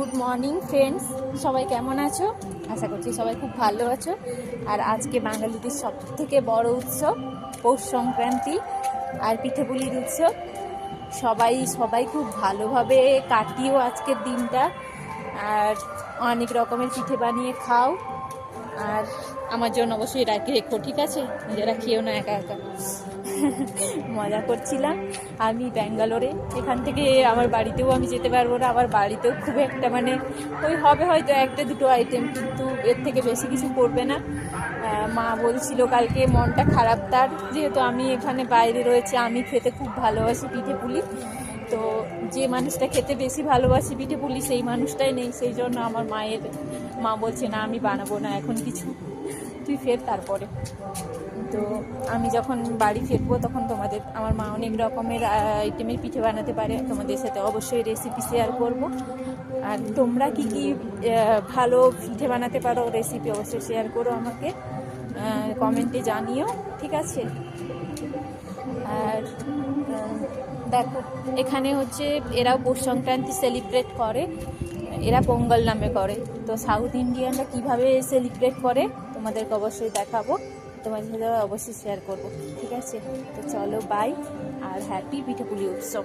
Good morning friends, সবাই কেমন আছো? আশা করছি সবাই খুব ভালো আছো। আর আজকে বাঙালিদের সব থেকে বড় উৎসব পৌষ সংক্রান্তি আর পিঠেপুলির উৎসব। সবাই খুব ভালোভাবে কাটিও আজকের দিনটা, আর অনেক রকমের পিঠে বানিয়ে খাও। আর আমার জন্য অবশ্যই রেখো, ঠিক আছে? নিজেরা খেয়েও না একা একা। মজা করছিলাম। আমি ব্যাঙ্গালোরে, এখান থেকে আমার বাড়িতেও আমি যেতে পারবো না। আবার বাড়িতেও খুব একটা ওই হবে হয়তো একটা দুটো আইটেম, কিন্তু এর থেকে বেশি কিছু করবে না। মা বলছিল কালকে, মনটা খারাপ তার, যেহেতু আমি এখানে বাইরে রয়েছে। আমি খেতে খুব ভালোবাসি পিঠে পুলি, তো যে মানুষটা খেতে বেশি ভালোবাসি পিঠে পুলি সেই মানুষটাই নেই। সেই জন্য আমার মা বলছে না, আমি বানাবো না এখন কিছু, তুই ফের তারপরে। তো আমি যখন বাড়ি ফিরবো তখন আমার মা অনেক রকমের আইটেমের পিঠে বানাতে পারে, তোমাদের সাথে অবশ্যই রেসিপি শেয়ার করব। আর তোমরা কি কি ভালো পিঠে বানাতে পারো, রেসিপি অবশ্যই শেয়ার করো আমাকে, কমেন্টে জানিও, ঠিক আছে? আর দেখো, এখানে হচ্ছে এরাও পৌষ সংক্রান্তি সেলিব্রেট করে, এরা পোঙ্গল নামে করে। তো সাউথ ইন্ডিয়ানরা কীভাবে সেলিব্রেট করে তোমাদেরকে অবশ্যই দেখাবো, তোমাদের সাথে অবশ্যই শেয়ার করবো, ঠিক আছে? তো চলো, বাই, আর হ্যাপি পিঠেপুলি উৎসব।